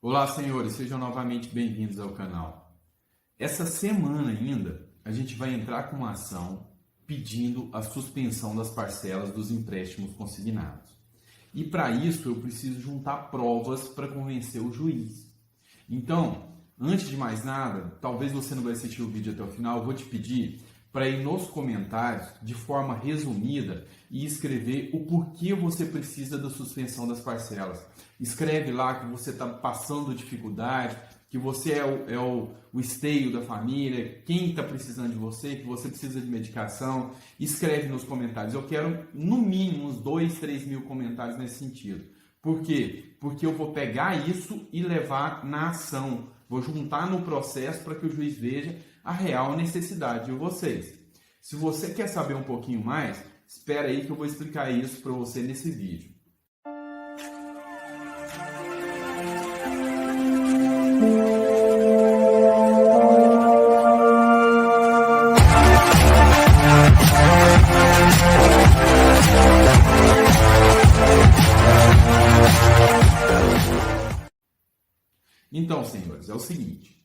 Olá, senhores, sejam novamente bem-vindos ao canal. Essa semana ainda, a gente vai entrar com uma ação pedindo a suspensão das parcelas dos empréstimos consignados. E para isso eu preciso juntar provas para convencer o juiz. Então, antes de mais nada, talvez você não vai assistir o vídeo até o final, eu vou te pedir para ir nos comentários, de forma resumida, e escrever o porquê você precisa da suspensão das parcelas. Escreve lá que você está passando dificuldade, que você é o esteio da família, quem está precisando de você, que você precisa de medicação. Escreve nos comentários. Eu quero, no mínimo, uns 2, 3 mil comentários nesse sentido. Por quê? Porque eu vou pegar isso e levar na ação. Vou juntar no processo para que o juiz veja a real necessidade de vocês. Se você quer saber um pouquinho mais, espera aí que eu vou explicar isso para você nesse vídeo. Então, senhores, é o seguinte.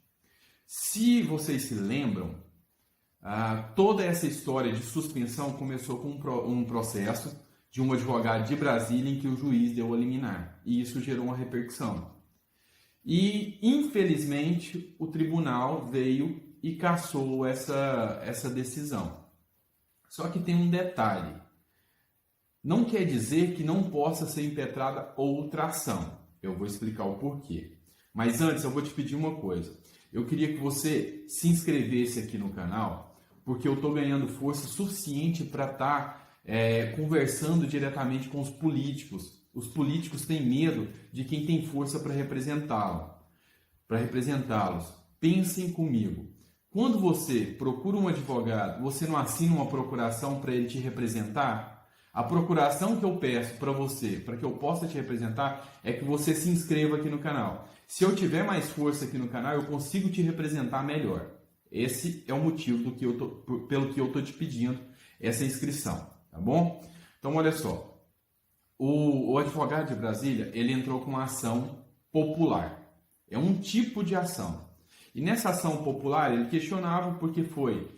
Se vocês se lembram, toda essa história de suspensão começou com um processo de um advogado de Brasília em que o juiz deu a liminar. E isso gerou uma repercussão. E, infelizmente, o tribunal veio e cassou essa decisão. Só que tem um detalhe. Não quer dizer que não possa ser impetrada outra ação. Eu vou explicar o porquê. Mas antes, eu vou te pedir uma coisa. Eu queria que você se inscrevesse aqui no canal, porque eu estou ganhando força suficiente para estar conversando diretamente com os políticos. Os políticos têm medo de quem tem força para representá-los. Pensem comigo. Quando você procura um advogado, você não assina uma procuração para ele te representar? A procuração que eu peço para você, para que eu possa te representar, é que você se inscreva aqui no canal. Se eu tiver mais força aqui no canal, eu consigo te representar melhor. Esse é o motivo pelo que eu estou te pedindo essa inscrição, tá bom? Então, olha só. O advogado de Brasília, ele entrou com uma ação popular. É um tipo de ação. E nessa ação popular, ele questionava porque foi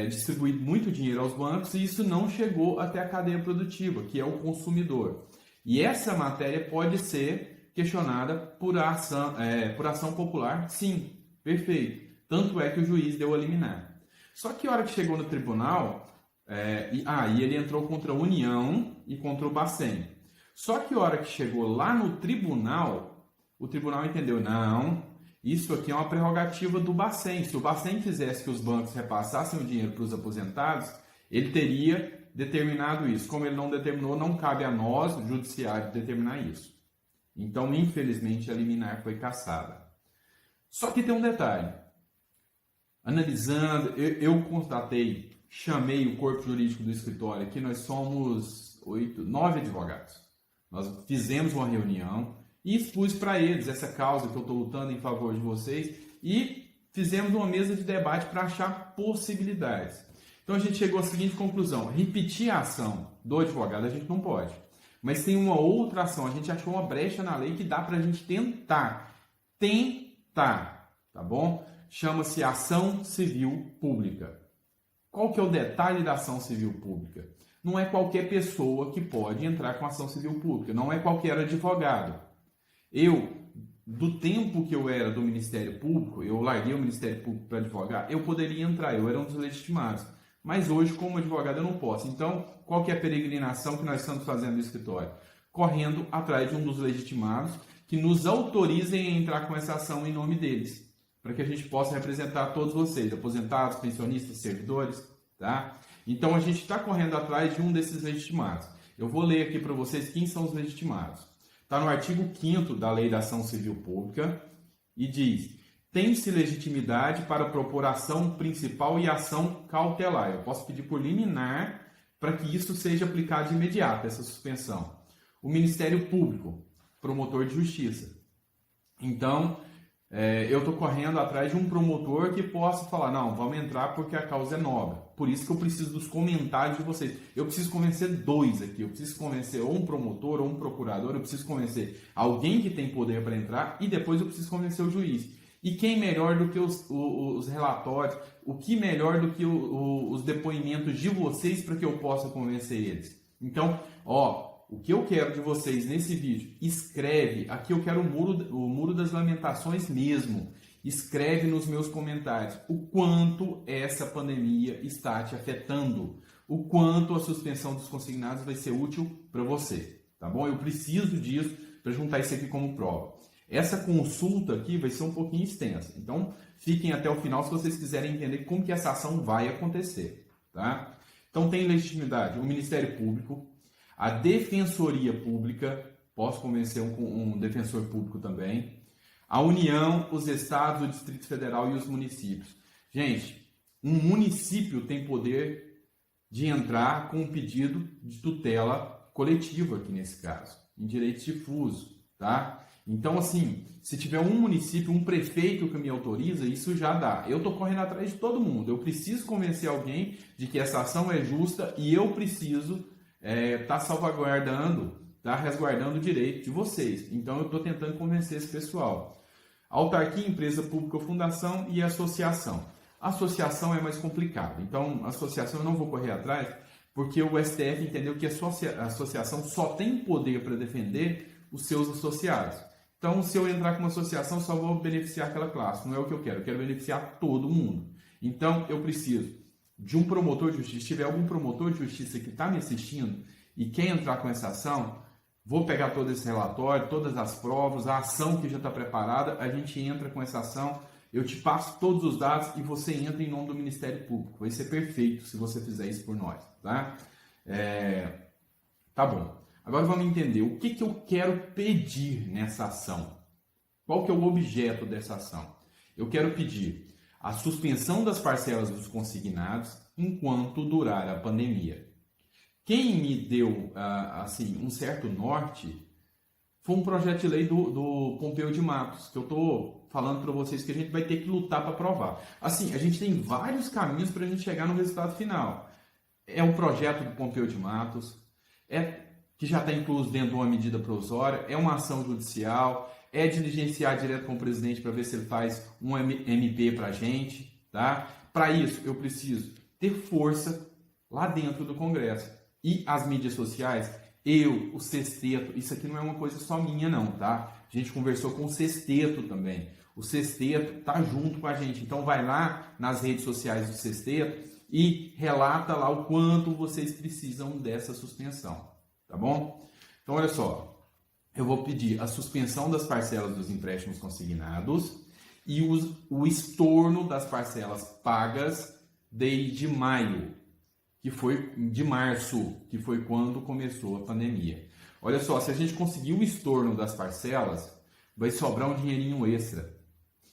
distribuído muito dinheiro aos bancos e isso não chegou até a cadeia produtiva, que é o consumidor. E essa matéria pode ser questionada por ação popular? Sim, perfeito. Tanto é que o juiz deu a liminar. Só que a hora que chegou no tribunal, e ele entrou contra a União e contra o Bacen. Só que a hora que chegou lá no tribunal, o tribunal entendeu, não, isso aqui é uma prerrogativa do Bacen. Se o Bacen quisesse que os bancos repassassem o dinheiro para os aposentados, ele teria determinado isso. Como ele não determinou, não cabe a nós, o judiciário, determinar isso. Então, infelizmente, a liminar foi cassada. Só que tem um detalhe. Analisando, eu constatei, chamei o corpo jurídico do escritório, que nós somos 9 advogados. Nós fizemos uma reunião e expus para eles essa causa que eu estou lutando em favor de vocês e fizemos uma mesa de debate para achar possibilidades. Então a gente chegou à seguinte conclusão: repetir a ação do advogado a gente não pode. Mas tem uma outra ação, a gente achou uma brecha na lei que dá para a gente tentar, tá bom? Chama-se ação civil pública. Qual que é o detalhe da ação civil pública? Não é qualquer pessoa que pode entrar com ação civil pública, não é qualquer advogado. Do tempo que eu era do Ministério Público, eu larguei o Ministério Público para advogar, eu poderia entrar, eu era um dos legitimados. Mas hoje, como advogado, eu não posso. Então, qual que é a peregrinação que nós estamos fazendo no escritório? Correndo atrás de um dos legitimados que nos autorizem a entrar com essa ação em nome deles, para que a gente possa representar todos vocês, aposentados, pensionistas, servidores, tá? Então, a gente está correndo atrás de um desses legitimados. Eu vou ler aqui para vocês quem são os legitimados. Está no artigo 5º da Lei da Ação Civil Pública e diz: tem-se legitimidade para propor ação principal e ação cautelar. Eu posso pedir por liminar para que isso seja aplicado de imediato, essa suspensão. O Ministério Público, promotor de justiça. Então, eu estou correndo atrás de um promotor que possa falar, não, vamos entrar porque a causa é nobre. Por isso que eu preciso dos comentários de vocês. Eu preciso convencer dois aqui. Eu preciso convencer ou um promotor ou um procurador. Eu preciso convencer alguém que tem poder para entrar e depois eu preciso convencer o juiz. E quem melhor do que os relatórios? O que melhor do que os depoimentos de vocês para que eu possa convencer eles? Então, o que eu quero de vocês nesse vídeo, escreve, aqui eu quero o muro das lamentações mesmo, escreve nos meus comentários o quanto essa pandemia está te afetando, o quanto a suspensão dos consignados vai ser útil para você, tá bom? Eu preciso disso para juntar isso aqui como prova. Essa consulta aqui vai ser um pouquinho extensa, então fiquem até o final se vocês quiserem entender como que essa ação vai acontecer, tá? Então tem legitimidade o Ministério Público, a Defensoria Pública, posso convencer um defensor público também, a União, os estados, o Distrito Federal e os municípios. Gente, um município tem poder de entrar com um pedido de tutela coletiva aqui nesse caso, em direito difuso, tá? Então, assim, se tiver um município, um prefeito que me autoriza, isso já dá. Eu estou correndo atrás de todo mundo. Eu preciso convencer alguém de que essa ação é justa e eu preciso tá salvaguardando, tá resguardando o direito de vocês. Então eu estou tentando convencer esse pessoal. Autarquia, empresa pública ou fundação e associação. Associação é mais complicado. Então, associação eu não vou correr atrás, porque o STF entendeu que a associação só tem poder para defender os seus associados. Então, se eu entrar com uma associação, só vou beneficiar aquela classe. Não é o que eu quero beneficiar todo mundo. Então, eu preciso de um promotor de justiça. Se tiver algum promotor de justiça que está me assistindo e quer entrar com essa ação, vou pegar todo esse relatório, todas as provas, a ação que já está preparada, a gente entra com essa ação, eu te passo todos os dados e você entra em nome do Ministério Público. Vai ser perfeito se você fizer isso por nós, tá? Tá bom. Agora vamos entender o que eu quero pedir nessa ação. Qual que é o objeto dessa ação? Eu quero pedir a suspensão das parcelas dos consignados enquanto durar a pandemia. Quem me deu assim, um certo norte foi um projeto de lei do Pompeu de Matos, que eu estou falando para vocês que a gente vai ter que lutar para aprovar. Assim, a gente tem vários caminhos para a gente chegar no resultado final. É um projeto do Pompeu de Matos, que já está incluso dentro de uma medida provisória, é uma ação judicial, é diligenciar direto com o presidente para ver se ele faz um MP para a gente, tá? Para isso, eu preciso ter força lá dentro do Congresso. E as mídias sociais, o Sexteto, isso aqui não é uma coisa só minha não, tá? A gente conversou com o Sexteto também. O Sexteto tá junto com a gente, então vai lá nas redes sociais do Sexteto e relata lá o quanto vocês precisam dessa suspensão, tá bom? Então, olha só. Eu vou pedir a suspensão das parcelas dos empréstimos consignados e o estorno das parcelas pagas desde maio, que foi de março, que foi quando começou a pandemia. Olha só, se a gente conseguir o estorno das parcelas, vai sobrar um dinheirinho extra.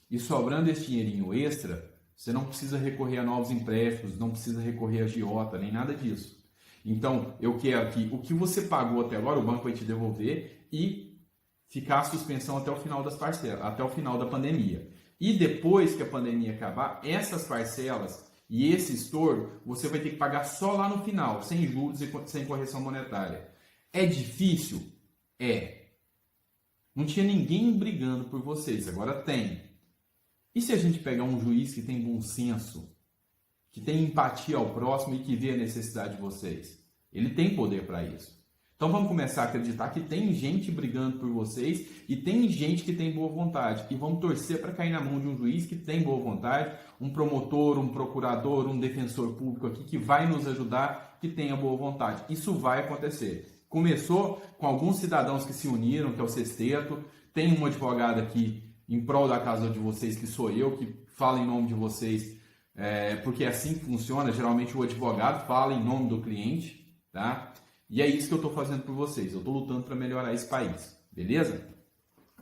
E sobrando esse dinheirinho extra, você não precisa recorrer a novos empréstimos, não precisa recorrer a agiota, nem nada disso. Então, eu quero que o que você pagou até agora, o banco vai te devolver e ficar a suspensão até o final das parcelas, até o final da pandemia. E depois que a pandemia acabar, essas parcelas e esse estorno, você vai ter que pagar só lá no final, sem juros e sem correção monetária. É difícil? É. Não tinha ninguém brigando por vocês, agora tem. E se a gente pegar um juiz que tem bom senso, que tem empatia ao próximo e que vê a necessidade de vocês? Ele tem poder para isso. Então vamos começar a acreditar que tem gente brigando por vocês e tem gente que tem boa vontade. E vamos torcer para cair na mão de um juiz que tem boa vontade, um promotor, um procurador, um defensor público aqui que vai nos ajudar, que tenha boa vontade. Isso vai acontecer. Começou com alguns cidadãos que se uniram, que é o Sexteto. Tem um advogado aqui em prol da causa de vocês, que sou eu, que fala em nome de vocês, porque é assim que funciona. Geralmente o advogado fala em nome do cliente, tá? E é isso que eu estou fazendo por vocês. Eu estou lutando para melhorar esse país, beleza?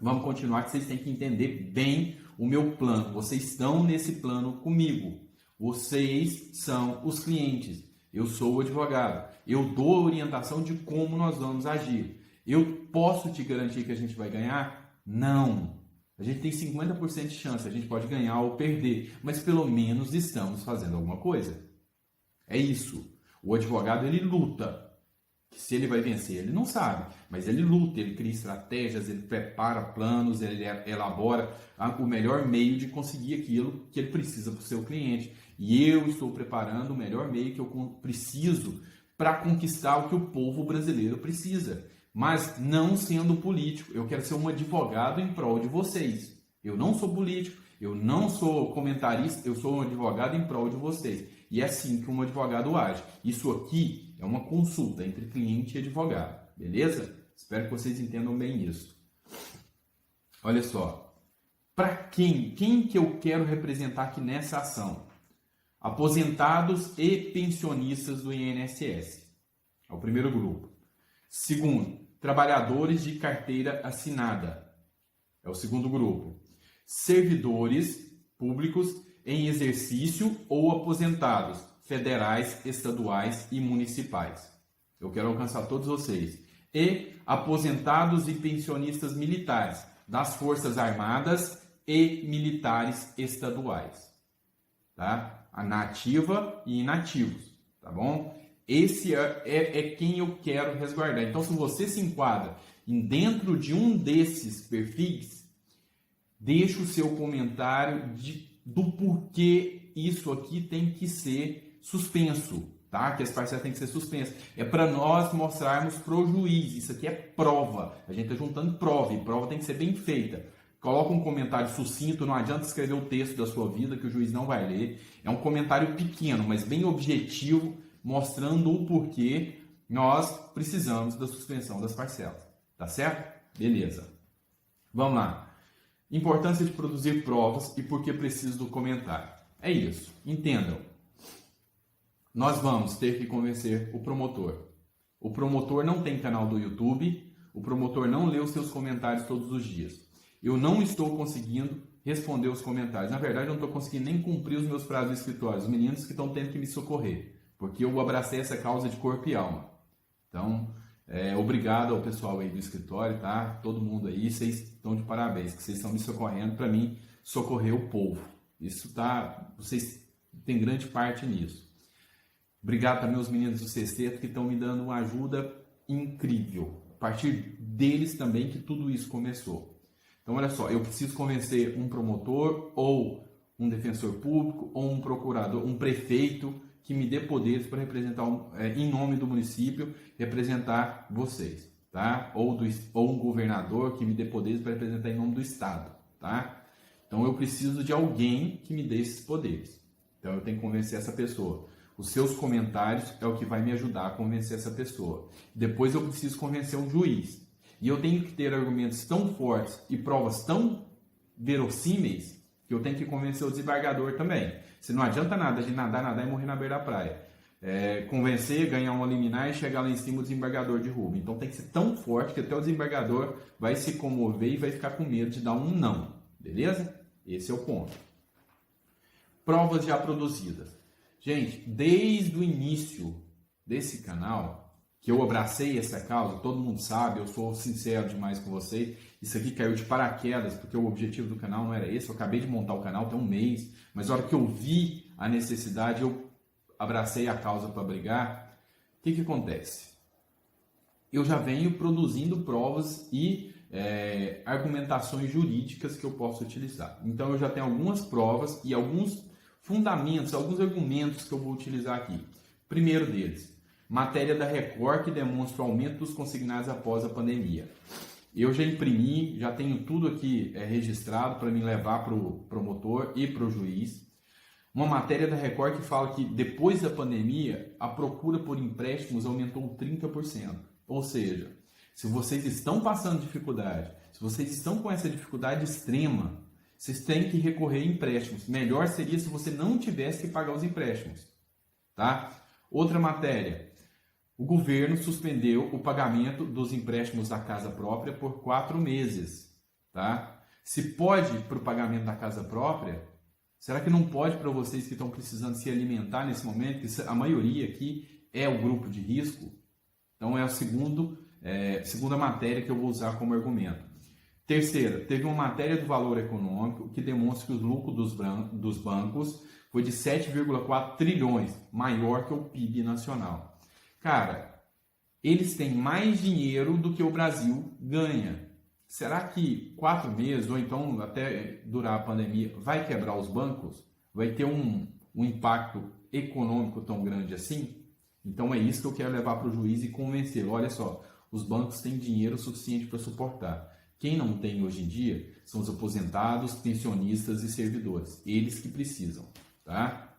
Vamos continuar, que vocês têm que entender bem o meu plano. Vocês estão nesse plano comigo. Vocês são os clientes. Eu sou o advogado. Eu dou orientação de como nós vamos agir. Eu posso te garantir que a gente vai ganhar? Não. A gente tem 50% de chance, a gente pode ganhar ou perder, mas pelo menos estamos fazendo alguma coisa. É isso. O advogado, ele luta. Se ele vai vencer, ele não sabe, mas ele luta, ele cria estratégias, ele prepara planos, ele elabora o melhor meio de conseguir aquilo que ele precisa para o seu cliente. E eu estou preparando o melhor meio que eu preciso para conquistar o que o povo brasileiro precisa. Mas não sendo político, eu quero ser um advogado em prol de vocês. Eu não sou político, eu não sou comentarista, eu sou um advogado em prol de vocês. E é assim que um advogado age. Isso aqui é uma consulta entre cliente e advogado, beleza? Espero que vocês entendam bem isso. Olha só, para quem que eu quero representar aqui nessa ação? Aposentados e pensionistas do INSS. É o primeiro grupo. Segundo, trabalhadores de carteira assinada. É o segundo grupo. Servidores públicos em exercício ou aposentados, federais, estaduais e municipais. Eu quero alcançar todos vocês. E aposentados e pensionistas militares das Forças Armadas e militares estaduais. Tá? Na ativa e inativos. Tá bom? Esse é quem eu quero resguardar. Então, se você se enquadra dentro de um desses perfis, deixa o seu comentário do porquê isso aqui tem que ser suspenso, tá? Que as parcelas têm que ser suspensas. É para nós mostrarmos pro juiz. Isso aqui é prova. A gente está juntando prova e prova tem que ser bem feita. Coloca um comentário sucinto, não adianta escrever o texto da sua vida que o juiz não vai ler. É um comentário pequeno, mas bem objetivo, mostrando o porquê nós precisamos da suspensão das parcelas. Tá certo? Beleza. Vamos lá. Importância de produzir provas e por que preciso do comentário. É isso. Entendam. Nós vamos ter que convencer o promotor. O promotor não tem canal do YouTube. O promotor não lê os seus comentários todos os dias. Eu não estou conseguindo responder os comentários. Na verdade, eu não estou conseguindo nem cumprir os meus prazos escritórios. Os meninos que estão tendo que me socorrer. Porque eu abracei essa causa de corpo e alma. Então, obrigado ao pessoal aí do escritório, tá? Todo mundo aí, vocês estão de parabéns, que vocês estão me socorrendo para mim socorrer o povo. Isso tá, vocês têm grande parte nisso. Obrigado também aos meninos do sexteto que estão me dando uma ajuda incrível. A partir deles também que tudo isso começou. Então, olha só, eu preciso convencer um promotor ou um defensor público ou um procurador, um prefeito que me dê poderes para representar, em nome do município, representar vocês, tá? Ou um governador que me dê poderes para representar em nome do estado, tá? Então eu preciso de alguém que me dê esses poderes. Então eu tenho que convencer essa pessoa. Os seus comentários é o que vai me ajudar a convencer essa pessoa. Depois eu preciso convencer um juiz. E eu tenho que ter argumentos tão fortes e provas tão verossímeis que eu tenho que convencer o desembargador também. Se não adianta nada de nadar e morrer na beira da praia. Convencer, ganhar uma liminar e chegar lá em cima o desembargador derruba. Então tem que ser tão forte que até o desembargador vai se comover e vai ficar com medo de dar um não. Beleza? Esse é o ponto. Provas já produzidas. Gente, desde o início desse canal, que eu abracei essa causa, todo mundo sabe, eu sou sincero demais com vocês. Isso aqui caiu de paraquedas, porque o objetivo do canal não era esse. Eu acabei de montar o canal tem um mês, mas na hora que eu vi a necessidade, eu abracei a causa para brigar. O que acontece? Eu já venho produzindo provas e argumentações jurídicas que eu posso utilizar. Então eu já tenho algumas provas e alguns fundamentos, alguns argumentos que eu vou utilizar aqui. Primeiro deles, matéria da Record que demonstra o aumento dos consignados após a pandemia. Eu já imprimi, já tenho tudo aqui registrado para me levar para o promotor e para o juiz. Uma matéria da Record que fala que depois da pandemia a procura por empréstimos aumentou 30%. Ou seja, se vocês estão passando dificuldade, se vocês estão com essa dificuldade extrema, vocês têm que recorrer a empréstimos. Melhor seria se você não tivesse que pagar os empréstimos. Tá? Outra matéria. O governo suspendeu o pagamento dos empréstimos da casa própria por 4 meses. Tá? Se pode para o pagamento da casa própria, será que não pode para vocês que estão precisando se alimentar nesse momento? Que a maioria aqui é o grupo de risco. Então é a segunda matéria que eu vou usar como argumento. Terceira, teve uma matéria do Valor Econômico que demonstra que os lucros dos bancos foi de 7,4 trilhões, maior que o PIB nacional. Cara, eles têm mais dinheiro do que o Brasil ganha. Será que 4 meses, ou então até durar a pandemia, vai quebrar os bancos? Vai ter um impacto econômico tão grande assim? Então é isso que eu quero levar para o juiz e convencê-lo. Olha só, os bancos têm dinheiro suficiente para suportar. Quem não tem hoje em dia são os aposentados, pensionistas e servidores. Eles que precisam, tá?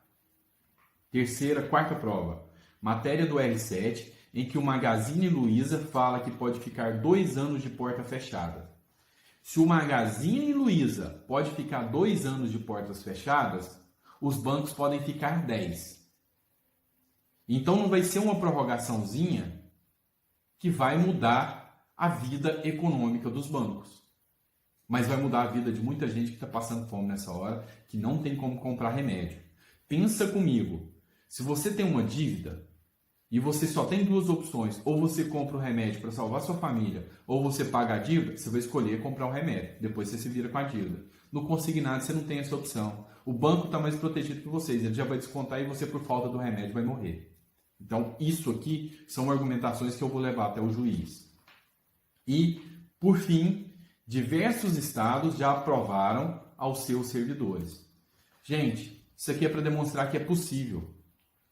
Quarta prova. Matéria do R7, em que o Magazine Luiza fala que pode ficar 2 anos de porta fechada. Se o Magazine Luiza pode ficar 2 anos de portas fechadas, os bancos podem ficar 10. Então não vai ser uma prorrogaçãozinha que vai mudar a vida econômica dos bancos. Mas vai mudar a vida de muita gente que está passando fome nessa hora, que não tem como comprar remédio. Pensa comigo, se você tem uma dívida e você só tem 2 opções, ou você compra o remédio para salvar sua família, ou você paga a dívida, você vai escolher comprar o remédio, depois você se vira com a dívida. No consignado você não tem essa opção. O banco está mais protegido que vocês, ele já vai descontar e você por falta do remédio vai morrer. Então isso aqui são argumentações que eu vou levar até o juiz. E, por fim, diversos estados já aprovaram aos seus servidores. Gente, isso aqui é para demonstrar que é possível.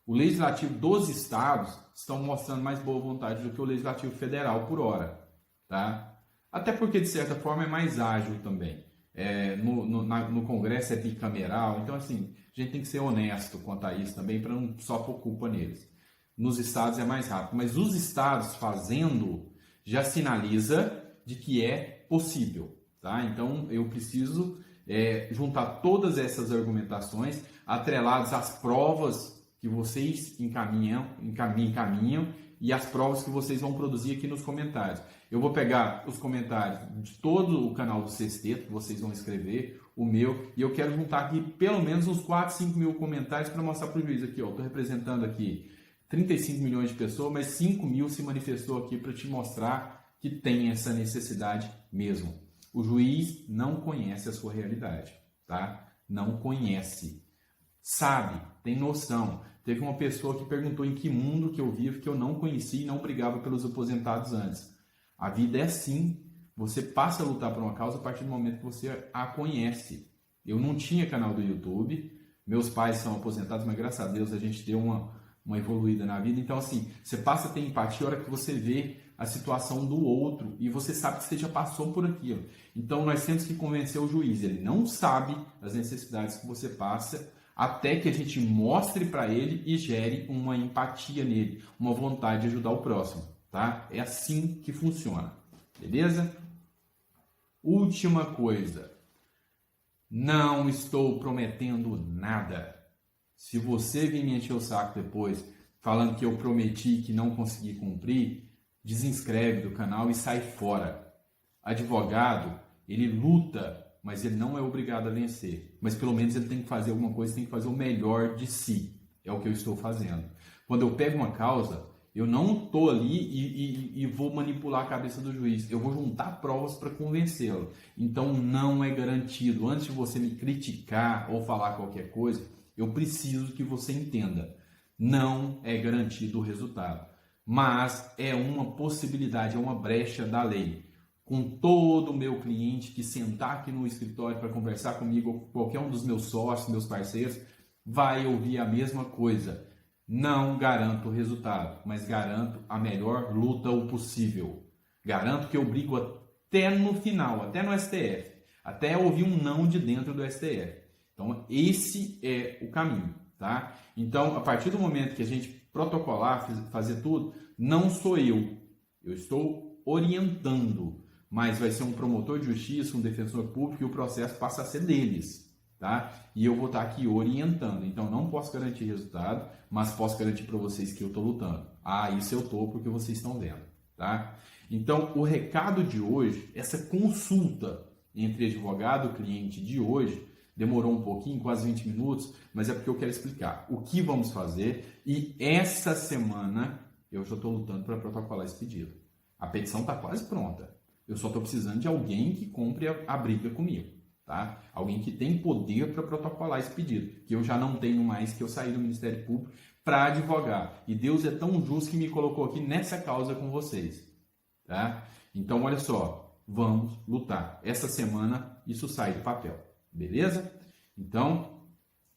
O legislativo dos estados estão mostrando mais boa vontade do que o legislativo federal por hora, tá? Até porque, de certa forma, é mais ágil também. No Congresso é bicameral, então, assim, a gente tem que ser honesto quanto a isso também, para não só pôr culpa neles. Nos estados é mais rápido, mas os estados fazendo já sinaliza de que é possível, tá? Então, eu preciso juntar todas essas argumentações atreladas às provas que vocês encaminham e as provas que vocês vão produzir aqui nos comentários. Eu vou pegar os comentários de todo o canal do Sexteto, que vocês vão escrever, o meu, e eu quero juntar aqui pelo menos uns 4, 5 mil comentários para mostrar para o juiz aqui, ó. Estou representando aqui 35 milhões de pessoas, mas 5 mil se manifestou aqui para te mostrar que tem essa necessidade mesmo. O juiz não conhece a sua realidade, tá? Não conhece. Sabe, tem noção. Teve uma pessoa que perguntou em que mundo que eu vivo, que eu não conhecia e não brigava pelos aposentados antes. A vida é assim. Você passa a lutar por uma causa a partir do momento que você a conhece. Eu não tinha canal do YouTube, meus pais são aposentados, mas graças a Deus a gente deu uma evoluída na vida. Então, assim, você passa a ter empatia a hora que você vê a situação do outro e você sabe que você já passou por aquilo. Então, nós temos que convencer o juiz. Ele não sabe as necessidades que você passa até que a gente mostre para ele e gere uma empatia nele, uma vontade de ajudar o próximo, tá? É assim que funciona, beleza? Última coisa. Não estou prometendo nada. Se você vir me encher o saco depois, falando que eu prometi que não consegui cumprir, desinscreve do canal e sai fora. Advogado, ele luta, mas ele não é obrigado a vencer. Mas pelo menos ele tem que fazer alguma coisa, tem que fazer o melhor de si. É o que eu estou fazendo. Quando eu pego uma causa, eu não estou ali e vou manipular a cabeça do juiz. Eu vou juntar provas para convencê-lo. Então não é garantido. Antes de você me criticar ou falar qualquer coisa, eu preciso que você entenda. Não é garantido o resultado. Mas é uma possibilidade, é uma brecha da lei. Com todo o meu cliente que sentar aqui no escritório para conversar comigo, ou qualquer um dos meus sócios, meus parceiros, vai ouvir a mesma coisa. Não garanto o resultado, mas garanto a melhor luta o possível. Garanto que eu brigo até no final, até no STF, até ouvir um não de dentro do STF. Então, esse é o caminho, tá? Então, a partir do momento que a gente protocolar, fazer tudo, não sou eu. Eu estou orientando, mas vai ser um promotor de justiça, um defensor público e o processo passa a ser deles, tá? E eu vou estar aqui orientando. Então, não posso garantir resultado, mas posso garantir para vocês que eu estou lutando. Ah, isso eu estou porque vocês estão vendo, tá? Então, o recado de hoje, essa consulta entre advogado e cliente de hoje, demorou um pouquinho, quase 20 minutos, mas é porque eu quero explicar o que vamos fazer e essa semana eu já estou lutando para protocolar esse pedido. A petição está quase pronta. Eu só estou precisando de alguém que compre a briga comigo, tá? Alguém que tem poder para protocolar esse pedido, que eu já não tenho mais, que eu saí do Ministério Público para advogar. E Deus é tão justo que me colocou aqui nessa causa com vocês, tá? Então, olha só, vamos lutar. Essa semana isso sai do papel, beleza? Então,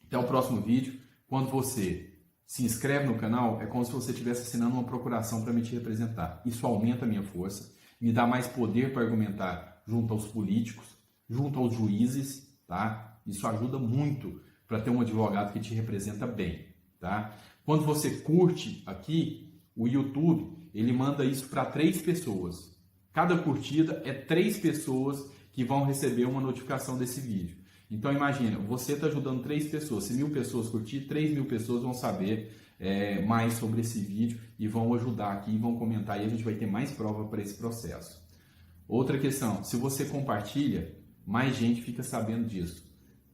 até o próximo vídeo. Quando você se inscreve no canal, é como se você estivesse assinando uma procuração para me te representar. Isso aumenta a minha força, me dá mais poder para argumentar junto aos políticos, junto aos juízes, tá? Isso ajuda muito para ter um advogado que te representa bem, tá? Quando você curte aqui, o YouTube, ele manda isso para 3 pessoas. Cada curtida é 3 pessoas que vão receber uma notificação desse vídeo. Então imagina, você está ajudando 3 pessoas, se 1000 pessoas curtir, 3.000 pessoas vão saber mais sobre esse vídeo e vão ajudar aqui, vão comentar e a gente vai ter mais prova para esse processo. Outra questão, se você compartilha, mais gente fica sabendo disso.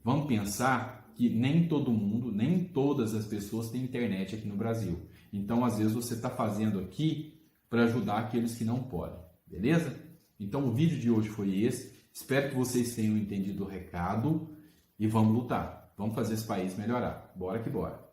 Vamos pensar que nem todo mundo, nem todas as pessoas têm internet aqui no Brasil. Então às vezes você está fazendo aqui para ajudar aqueles que não podem, beleza? Então o vídeo de hoje foi esse. Espero que vocês tenham entendido o recado e vamos lutar. Vamos fazer esse país melhorar. Bora que bora.